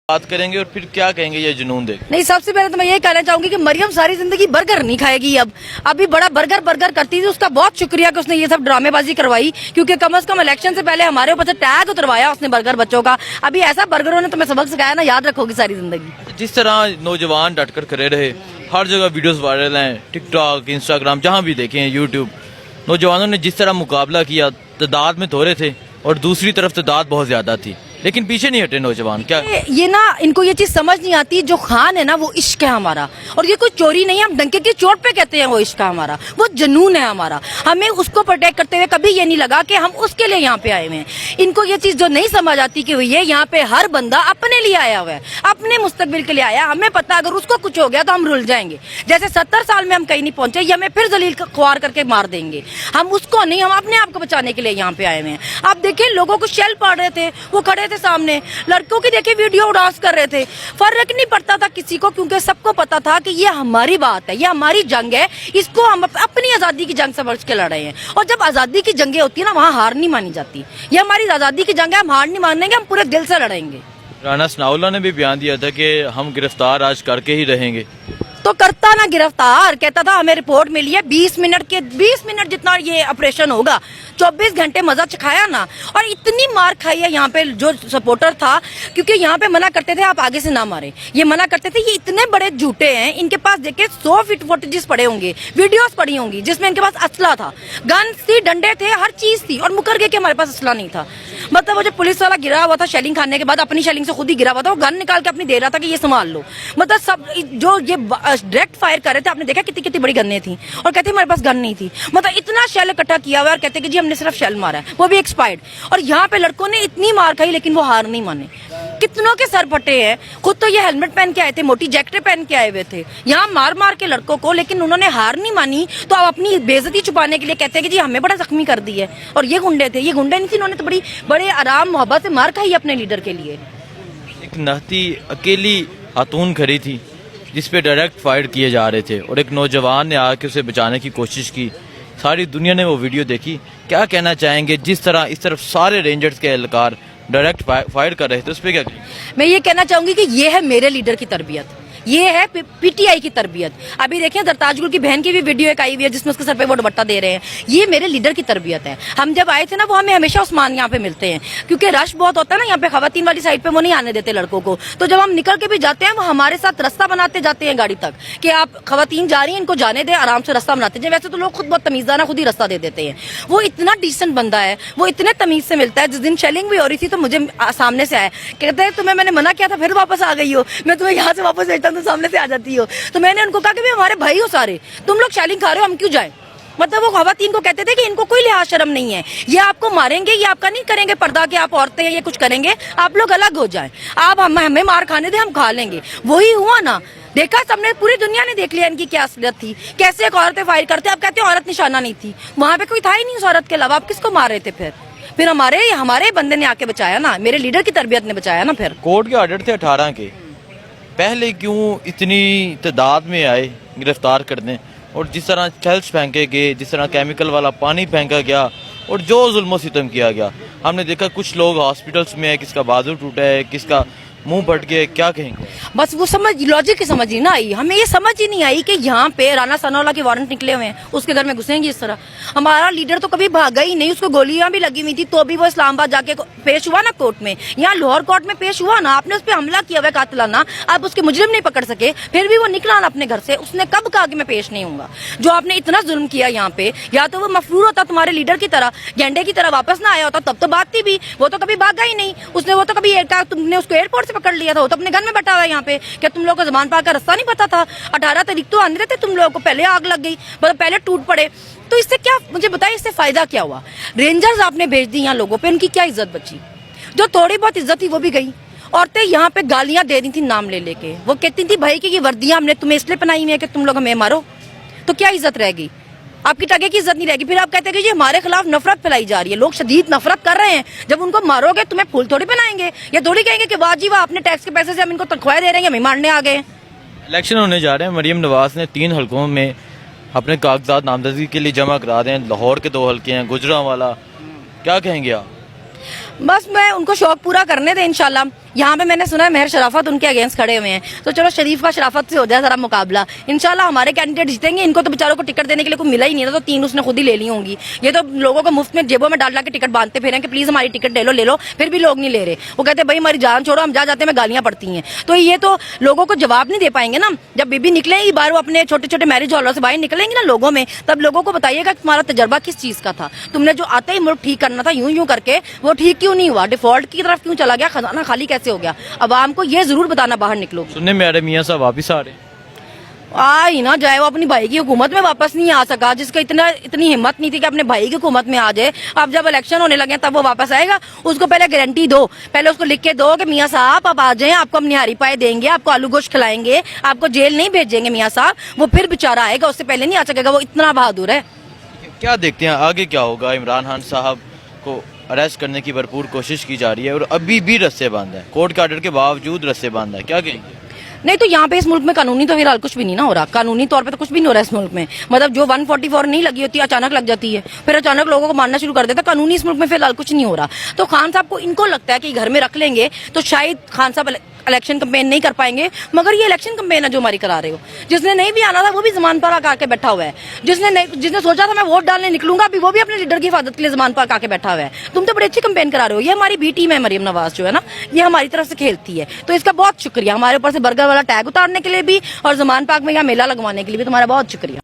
बात करेंगे और फिर क्या कहेंगे ये जुनून देख। नहीं, सबसे पहले तो मैं यही कहना चाहूंगी कि मरियम सारी जिंदगी बर्गर नहीं खाएगी। अब अभी बड़ा बर्गर बर्गर करती थी, उसका बहुत शुक्रिया कि उसने ये सब ड्रामेबाजी करवाई, क्योंकि कम से कम इलेक्शन से पहले हमारे ऊपर से टैग उतरवाया उसने बर्गर बच्चों का। अभी ऐसा बर्गरों ने तुम्हें सबक सिखाया ना, याद रखोगी सारी जिंदगी। जिस तरह नौजवान डटकर खड़े रहे, हर जगह वीडियोस वायरल हैं, टिकटॉक, इंस्टाग्राम, जहाँ भी देखें, यूट्यूब, नौजवानों ने जिस तरह मुकाबला किया, तादाद में थोड़े थे और दूसरी तरफ तादाद बहुत ज्यादा थी, लेकिन पीछे नहीं हटे नौजवान। क्या ये ना, इनको ये चीज समझ नहीं आती, जो खान है ना वो इश्क है हमारा, और ये कोई चोरी नहीं है, हम डंके की चोट पे कहते हैं वो इश्क है हमारा, वो जुनून है हमारा। हमें उसको प्रोटेक्ट करते हुए कभी ये नहीं लगा कि हम उसके लिए यहाँ पे आए हुए हैं। इनको ये चीज जो नहीं समझ आती कि ये यहाँ पे हर बंदा अपने लिए आया हुआ है, अपने मुस्तकबिल के लिए आया। हमें पता अगर उसको कुछ हो गया तो हम रुल जाएंगे। जैसे 70 साल में हम कहीं नहीं पहुंचे, ये हमें फिर जलील ख्वार करके मार देंगे। हम उसको नहीं, हम अपने आप को बचाने के लिए यहाँ पे आए हुए हैं। आप देखिए, लोगों को शेल पड़ रहे थे, वो खड़े थे सामने, लड़कों की देखिए वीडियो उड़ास कर रहे थे। फर्क नहीं पड़ता था किसी को, क्योंकि सबको पता था कि ये हमारी बात है, ये हमारी जंग है, इसको हम अपनी आजादी की जंग समझ के लड़ रहे हैं। और जब आजादी की जंगें होती है ना, वहाँ हार नहीं मानी जाती। ये हमारी आजादी की जंग है, हम हार नहीं मानेंगे, हम पूरे दिल से लड़ेंगे। राना सनाउल्लाह ने भी बयान दिया था कि हम गिरफ्तार आज करके ही रहेंगे। तो करता ना गिरफ्तार, कहता था हमें रिपोर्ट मिली है 20 मिनट जितना ये ऑपरेशन होगा, 24 घंटे मजा चखाया ना। और इतनी मार खाई है यहाँ पे जो सपोर्टर था, क्योंकि यहाँ पे मना करते थे आप आगे से ना मारे, ये मना करते थे। ये इतने बड़े झूठे हैं, इनके पास देखे 100 फुटेजेस पड़े होंगे, वीडियोस पड़ी होंगी, जिसमें इनके पास असला था, गन थी, डंडे थे, हर चीज थी, और मुकर गए कि हमारे पास असला नहीं था। मतलब वो जो पुलिस वाला गिरा हुआ था शेलिंग खाने के बाद, अपनी शेलिंग से खुद ही गिरा हुआ था, वो गन निकाल के अपनी दे रहा था कि ये संभाल लो। मतलब सब जो ये डायरेक्ट फायर कर रहे थे, आपने देखा कितनी कितनी बड़ी गन्ने थी, और कहते हमारे पास गन नहीं थी। मतलब इतना शेल इकट्ठा किया हुआ, और कहते कि जी हमने सिर्फ शेल मारा है, वो भी एक्सपायर्ड। और यहाँ पे लड़कों ने इतनी मार खाई, लेकिन वो हार नहीं माने। कितनों के सर फटे हैं। खुद तो ये हेलमेट पहन के आए थे, मोटी जैकेटें पहन के आए हुए थे, यहाँ मार मार के लड़कों को, लेकिन उन्होंने हार नहीं मानी। तो अब अपनी बेइज्जती छुपाने के लिए कहते हैं कि जी हमें बड़ा जख्मी कर दी है। और ये गुंडे थे, ये गुंडे नहीं थे, इन्होंने तो बड़े आराम मोहब्बत से मार खाई अपने लीडर के लिए। एक नहती अकेली खातून खड़ी थी जिस पे डायरेक्ट फायर किए जा रहे थे, और एक नौजवान ने आके उसे बचाने की कोशिश की। सारी दुनिया ने वो वीडियो देखी। क्या कहना चाहेंगे, जिस तरह इस तरफ सारे रेंजर्स के एहलकार डायरेक्ट फायर कर रहे थे, उस पर क्या कहेंगे? मैं ये कहना चाहूंगी कि ये है मेरे लीडर की तरबियत, ये है पीटीआई की तरबियत। अभी देखें, दरताजगुल की बहन की भी वीडियो एक आई हुई है जिसमें उसके सर पे वो दुपट्टा दे रहे हैं। ये मेरे लीडर की तरबियत है। हम जब आए थे ना, वो हमें हमेशा उस्मान यहाँ पे मिलते हैं, क्योंकि रश बहुत होता है ना यहाँ पे, खवातीन वाली साइड पे वो नहीं आने देते लड़कों को। तो जब हम निकल के भी जाते हैं, वो हमारे साथ रास्ता बनाते जाते हैं गाड़ी तक, कि आप खवातीन जा रही हैं, इनको जाने दें, आराम से रास्ता बनाते जाए। वैसे तो लोग खुद बहुत तमीज़दार है, खुद ही रास्ता दे देते हैं। वो इतना डिसेंट बंदा है, वो इतने तमीज से मिलता है। जिस दिन शेलिंग भी हो रही थी तो मुझे सामने से आया, कहते हैं तुम्हें मैंने मना किया था, फिर वापस आ गई हो, मैं तुम्हें यहाँ से वापस भेजता हूँ तो सामने से आ जाती हो। तो मैंने उनको कहा कि भाई हमारे भाई हो सारे, तुम लोग शेलिंग खा रहे हो, हम क्यों जाए। मतलब वो खवातीन को कहते थे कि इनको कोई लिहाज शर्म नहीं है, ये आपको मारेंगे, ये आपका नहीं करेंगे पर्दा कि आप औरतें हैं, ये कुछ करेंगे, आप लोग अलग हो जाएं, आप हमें मार खाने दे, हम खा लेंगे। वही हुआ ना, देखा सबने, पूरी दुनिया ने देख लिया इनकी क्या असलियत थी, कैसे एक औरतें फायर करते। आप कहते हैं औरत निशाना नहीं थी, वहां पे कोई था ही नहीं उस औरत के अलावा, आप किसको मार रहे थे? फिर हमारे बंदे ने आके बचाया ना, मेरे लीडर की तरबियत ने बचाया ना। फिर कोर्ट के ऑर्डर थे 18 के, पहले क्यों इतनी तादाद में आए गिरफ्तार करने? और जिस तरह शेल्स फेंके गए, जिस तरह केमिकल वाला पानी फेंका गया, और जो जुल्म सितम किया गया, हमने देखा कुछ लोग हॉस्पिटल्स में है, किसका बाजू टूटा है, किसका मुंह फट गया। क्या कहेंगे? बस वो लॉजिक की समझ ही ना आई, हमें ये समझ ही नहीं आई कि यहाँ पे राना सनाउल्लाह के वारंट निकले हुए हैं, उसके घर में घुसेंगे इस तरह। हमारा लीडर तो कभी भागा ही नहीं, उसको गोलियां भी लगी हुई थी, तो भी वो इस्लामाबाद जाके पेश हुआ ना कोर्ट में, यहाँ लाहौर कोर्ट में पेश हुआ ना। आपने उस पर हमला किया हुआ कातिलाना, आप उसके मुजरिम नहीं पकड़ सके, फिर भी वो निकला ना अपने घर से। उसने कब कहा कि मैं पेश नहीं हूँ? जो आपने इतना जुल्म किया यहाँ पे, या तो वो मफरूर होता तुम्हारे लीडर की तरह, गेंडे की तरह वापस ना आया होता, तब तो बात थी भी। वो तो कभी भागा ही नहीं, उसने वो तो कभी तुमने उसको एयरपोर्ट से पकड़ लिया था, वो तो अपने घर में बैठा हुआ है यहाँ पे। क्या तुम लोगों को ज़बान पाक का रास्ता नहीं पता था? 18 तारीख तो आने थे तुम लोगों को, पहले आग लग गई, मतलब पहले टूट पड़े। तो इससे क्या, मुझे बताइए, इससे फायदा क्या हुआ? रेंजर्स आपने भेज दी यहाँ लोगों पे, उनकी क्या इज्जत बची? जो थोड़ी बहुत इज्जत थी वो भी गई। औरतें यहाँ पे गालियां दे रही थी नाम ले लेके, वो कहती थी भाई की वर्दियां हमने तुम्हें इसलिए पहनाई हुई है कि तुम लोग हमें मारो। तो क्या इज्जत रहेगी? आपकी टगे की इज्जत नहीं रहेगी। फिर आप कहते हैं कि ये हमारे खिलाफ नफरत फैलाई जा रही है, लोग शदीद नफरत कर रहे हैं। जब उनको मारोगे तुम्हें फूल थोड़ी पहनाएंगे, ये थोड़ी कहेंगे कि वाह जी वाह, अपने टैक्स के पैसे से हम इनको तनख्वाह दे रहे हैं, हमें मारने आ गए। इलेक्शन होने जा रहे हैं, मरियम नवाज ने 3 हलकों में अपने कागजात नामजदगी के लिए जमा करा दें। लाहौर के 2 हलके हैं, गुजरांवाला, क्या कहेंगे आप? बस मैं उनको शौक पूरा करने दें इंशाल्लाह। यहाँ पे मैंने सुना है मेहर शराफत उनके अगेंस्ट खड़े हुए हैं, तो चलो शरीफ का शराफत से हो जाए जरा मुकाबला। इंशाल्लाह हमारे कैंडिडेट जीतेंगे। इनको तो बेचारों को टिकट देने के लिए कोई मिला ही नहीं था, तो 3 उसने खुद ही ले ली होंगी। ये तो लोगों को मुफ्त में जेबों में डाल के टिकट बांधते फिर कि प्लीज हमारी टिकट ले लो, फिर भी लोग नहीं ले रहे। वो कहते भाई हमारी जान छोड़ो, हम जा जाते हैं गालियां पड़ती हैं। तो ये तो लोगों को जवाब नहीं दे पाएंगे ना। जब बीबी निकलेगी बाहर, वो अपने छोटे छोटे मैरिज हॉलों से बाहर निकलेंगी ना लोगों में, तब लोगों को बताइएगा तुम्हारा तजर्बा किस चीज का था। तुमने जो आते ही मुल्क ठीक करना था यूं करके, वो ठीक क्यों नहीं हुआ? डिफॉल्ट की तरफ क्यों चला गया? खजाना खाली कैसे हो गया? अब को ये जरूर बताना बाहर निकलो। सुनने में आ रहा है मियां साहब वापिस आ रहे हैं। आ ही ना जाए, वो अपनी भाई की हुकूमत में वापस नहीं आ सका, जिसका इतनी हिम्मत नहीं थी कि अपने भाई की हुकूमत में आ जाए। अब जब इलेक्शन होने लगे तब वो वापस आएगा। उसको पहले गारंटी दो, पहले उसको लिख के दो कि मियां साहब आप आ जाएं, आपको हम निहारी पाए देंगे, आपको आलू गोश्त खिलाएंगे, आपको जेल नहीं भेजेंगे मियां साहब। वो फिर बेचारा आएगा, उससे पहले नहीं आ सकेगा। वो इतना बहादुर है। क्या देखते हैं आगे क्या होगा? इमरान खान साहब को अरेस्ट करने की भरपूर कोशिश की जा रही है और अभी भी रस्से बंद है, कोर्ट के ऑर्डर के बावजूद रस्से बंद है, क्या कहेंगे? नहीं तो यहाँ पे इस मुल्क में कानूनी तो फिलहाल कुछ भी नहीं ना हो रहा। कानूनी तौर पे तो कुछ भी नहीं हो रहा इस मुल्क में। मतलब जो 144 नहीं लगी होती अचानक लग जाती है, फिर अचानक लोगों को मारना शुरू कर देता है। कानूनी इस मुल्क में फिलहाल कुछ नहीं हो रहा। तो खान साहब को इनको लगता है कि घर में रख लेंगे तो शायद खान साहब इलेक्शन कैंपेन नहीं कर पाएंगे। मगर ये इलेक्शन कैंपेन है जो हमारी करा रहे हो। जिसने नहीं भी आना था वो भी जमान पर आके बैठा हुआ है। जिसने सोचा था मैं वोट डालने निकलूंगा, अभी वो भी अपने लीडर की हिफाजत के लिए जमान पर आके बैठा हुआ है। तुम तो बड़ी अच्छी कैंपेन करा रहे हो। ये हमारी बी टीम है, मरियम नवाज जो है ना, ये हमारी तरफ से खेलती है। तो इसका बहुत शुक्रिया। हमारे ऊपर से बर्गर वाला टैग उतारने के लिए भी और जमान पाक में यहाँ मेला लगवाने के लिए भी तुम्हारा बहुत शुक्रिया।